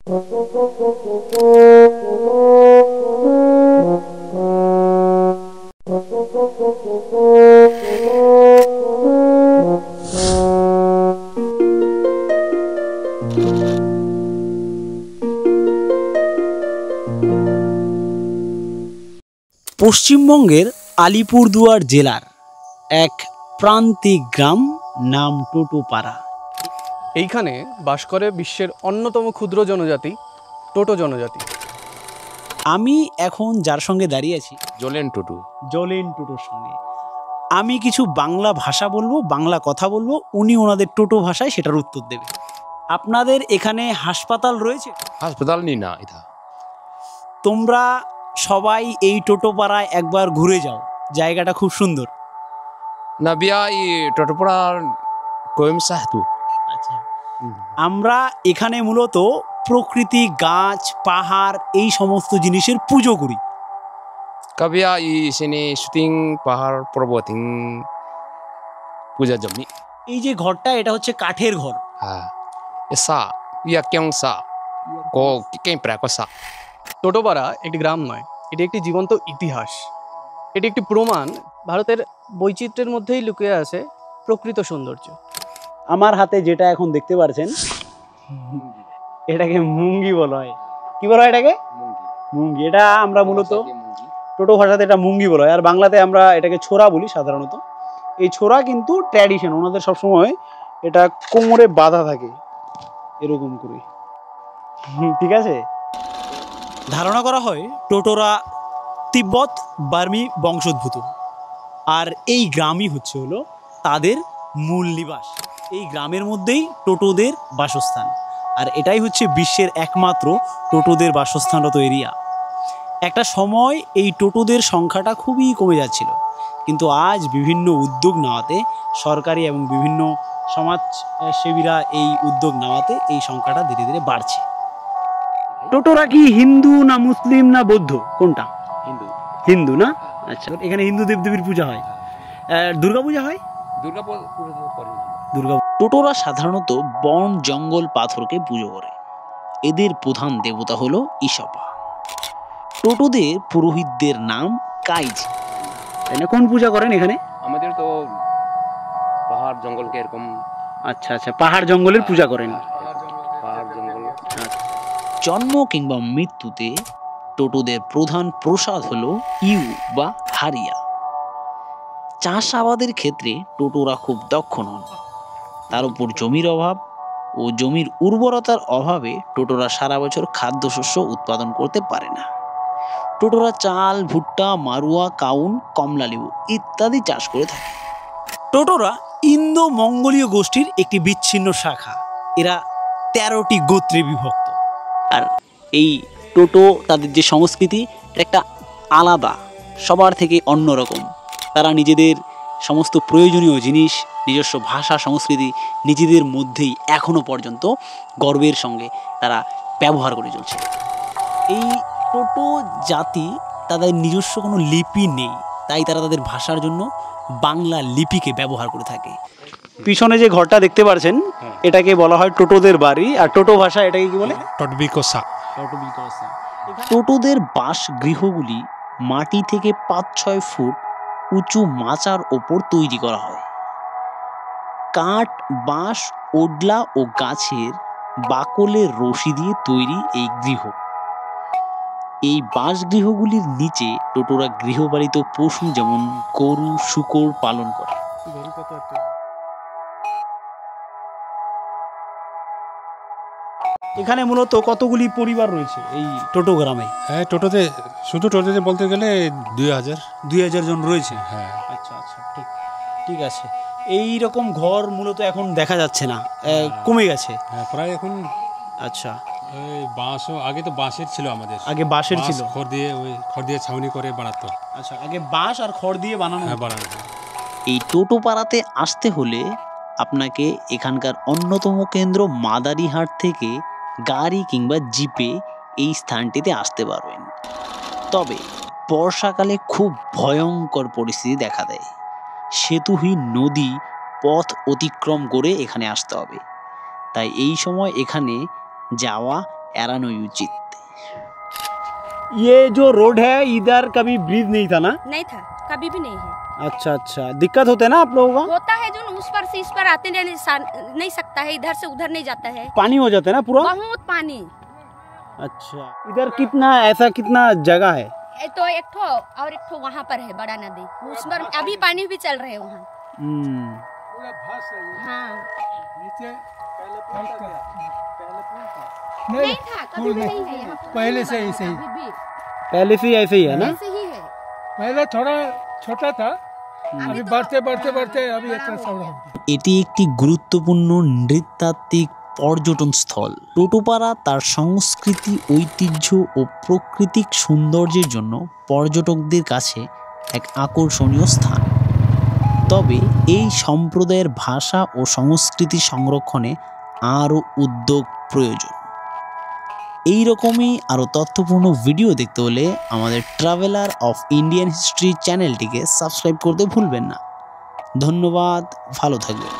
পশ্চিমবঙ্গের আলিপুরদুয়ার জেলার এক প্রান্তিক গ্রাম, নাম টোটোপাড়া। এইখানে বাস করে বিশ্বের অন্যতম ক্ষুদ্র জনজাতি টোটো জনজাতি। আমি এখন যার সঙ্গে দাঁড়িয়ে আছি, জলেন টোটোর সঙ্গে আমি কিছু বাংলা ভাষা বলবো, বাংলা কথা বলবো, উনি ওনাদের টোটো ভাষায় সেটার উত্তর দেবে। আপনাদের এখানে হাসপাতাল রয়েছে? হাসপাতাল নি না এটা। তোমরা সবাই এই টোটোপাড়ায় একবার ঘুরে যাও, জায়গাটা খুব সুন্দর। না বিয়া এই টোটোপাড়ার কোয়েম সাহতু। আচ্ছা, আমরা এখানে মূলত প্রকৃতি, গাছ, পাহাড় এই সমস্ত জিনিসের পুজো করি। কাবিয়া এই সেনে শুটিং পাহাড় পর্বত পূজা জমি। এই যে ঘরটা, এটা হচ্ছে কাঠের ঘর। হ্যাঁ, এসা ইয়া কেউ সা কো কে প্রাকো সা। টোটোপাড়া একটি গ্রাম নয়, এটি একটি জীবন্ত ইতিহাস। এটি একটি প্রমাণ ভারতের বৈচিত্র্যের মধ্যেই লুকিয়ে আছে প্রকৃত সৌন্দর্য। আমার হাতে যেটা এখন দেখতে পাচ্ছেন, এটাকে মুঙ্গি বলা হয়। কি বলা হয় এটাকে? মুঙ্গি। এটা আমরা মূলত টোটো ভাষাতে এটা মুঙ্গি বলা হয়, আর বাংলাতে আমরা এটাকে ছোরা বলি সাধারণত। এই ছোরা কিন্তু ট্র্যাডিশন, ওনাদের সবসময় এটা কোমরে বাঁধা থাকে এরকম করে, ঠিক আছে? ধারণা করা হয় টোটোরা তিব্বত বার্মি বংশোদ্ভূত, আর এই গ্রামই হলো তাদের মূল নিবাস। এই গ্রামের মধ্যেই টোটোদের বাসস্থান, আর এটাই হচ্ছে বিশ্বের একমাত্র টোটোদের বাসস্থানরত এরিয়া। একটা সময় এই টোটোদের সংখ্যাটা খুবই কমে যাচ্ছিল, কিন্তু আজ বিভিন্ন উদ্যোগ নেওয়াতে, সরকারি এবং বিভিন্ন সমাজসেবীরা এই উদ্যোগ নেওয়াতে এই সংখ্যাটা ধীরে ধীরে বাড়ছে। টোটোরা কি হিন্দু না মুসলিম না বৌদ্ধ, কোনটা? হিন্দু না? আচ্ছা, এখানে হিন্দু দেবদেবীর পূজা হয়। দুর্গা পূজা হয়? দুর্গা। টোটোরা সাধারণত বন, জঙ্গল, পাথরকে পুজো করে। এদের প্রধান দেবতা হলো ঈশপা। টোটোদের পুরোহিতদের নাম কাইজ। কোন পূজা করেন এখানে? আমাদের তো পাহাড় জঙ্গলকে এরকম। আচ্ছা আচ্ছা, পাহাড় জঙ্গলের পূজা করেন। পাহাড় জঙ্গল। জন্ম কিংবা মৃত্যুতে টোটোদের প্রধান প্রসাদ হলো ইউ বা হারিয়া। চাষাবাদের ক্ষেত্রে টোটোরা খুব দক্ষ নন। তার উপর জমির অভাব ও জমির উর্বরতার অভাবে টোটোরা সারা বছর খাদ্যশস্য উৎপাদন করতে পারে না। টোটোরা চাল, ভুট্টা, মারুয়া, কাউন, কমলালেবু ইত্যাদি চাষ করে থাকে। টোটোরা ইন্দো মঙ্গোলীয় গোষ্ঠীর একটি বিচ্ছিন্ন শাখা। এরা 13টি গোত্রে বিভক্ত। আর এই টোটো, তাদের যে সংস্কৃতি, একটা আলাদা, সবার থেকে অন্যরকম। তারা নিজেদের সমস্ত প্রয়োজনীয় জিনিস, নিজস্ব ভাষা, সংস্কৃতি নিজেদের মধ্যেই এখনো পর্যন্ত গর্বের সঙ্গে তারা ব্যবহার করে চলছে। এই টোটো জাতি, তাদের নিজস্ব কোনো লিপি নেই, তাই তারা তাদের ভাষার জন্য বাংলা লিপিকে ব্যবহার করে থাকে। পিছনে যে ঘরটা দেখতে পাচ্ছেন, এটাকে বলা হয় টোটোদের বাড়ি, আর টোটো ভাষা এটাকে কি বলে? টটবিকোসা। টোটোদের বাসগৃহগুলি মাটি থেকে 5-6 ফুট উঁচু মাচার ওপর তৈরি করা হয়। কাঠ, বাঁশ, ওডলা ও গাছের বাকলের রশি দিয়ে তৈরি এই গৃহ। এই বাসগৃহগুলির নিচে টোটোরা গৃহপালিত পশু যেমন গরু, শূকর পালন করে। এখানে মূলত কতগুলি পরিবার রয়েছে এই টোটো গ্রামে? হ্যাঁ, শুধু টোটোতে বলতে গেলে 2000 জন রয়েছে। হ্যাঁ। আচ্ছা আচ্ছা, ঠিক আছে। এই রকম ঘর মূলত এখন দেখা যাচ্ছে না, কমে গেছে। হ্যাঁ, প্রায় এখন। আচ্ছা, বাঁশও আগে তো বাঁশের ছিল, আমাদের আগে বাঁশের ছিল, খড় দিয়ে ছাউনি করে বানাতো। আচ্ছা, আগে বাঁশ আর খড় দিয়ে বানানো। হ্যাঁ, বানানো। এই টোটো পাড়াতে আসতে হলে আপনাকে এখানকার অন্যতম কেন্দ্র মাদারিহাট থেকে গাড়ি কিংবা জিপে এই স্থানটিতে আসতে পারবেন। তবে বর্ষাকালে খুব ভয়ঙ্কর পরিস্থিতি দেখা দেয়। সেতুহীন নদী পথ অতিক্রম করে এখানে আসতে হবে, তাই এই সময় এখানে যাওয়া এড়ানোই উচিত। ये जो रोड है इधर कभी ब्रिज नहीं था ना? नहीं था, कभी भी नहीं है। अच्छा अच्छा, दिक्कत होते ना आप लोगों का? होता है जो उस पर से इस पर आते नहीं सकता है, इधर से उधर नहीं जाता है, पानी हो जाता है ना पूरा? बहुत पानी। अच्छा, इधर कितना ऐसा कितना जगह है? तो एक ठो और एक ठो वहाँ पर है बड़ा नदी, उस पर अभी पानी भी चल रहे हैं वहाँ। हाँ नहीं था, कभी भी नहीं है यहाँ पर। पहले से ऐसे ही, अभी भी पहले से ऐसे ही है ना? ऐसे ही है। पहले थोड़ा छोटा था, अभी बढ़ते बढ़ते बढ़ते अभी इतना चौड़ा हो गया। এটি একটি গুরুত্বপূর্ণ নৃতাত্ত্বিক পর্যটন স্থল। টোটোপাড়া তার সংস্কৃতি, ঐতিহ্য ও প্রাকৃতিক সৌন্দর্যের জন্য পর্যটকদের কাছে এক আকর্ষণীয় স্থান। তবে এই সম্প্রদায়ের ভাষা ও সংস্কৃতি সংরক্ষণে আরও উদ্যোগ প্রয়োজন। এই রকমই আরও তথ্যপূর্ণ ভিডিও দেখতে হলে আমাদের ট্রাভেলার অফ ইন্ডিয়ান হিস্ট্রি চ্যানেলটিকে সাবস্ক্রাইব করতে ভুলবেন না। ধন্যবাদ, ভালো থাকবেন।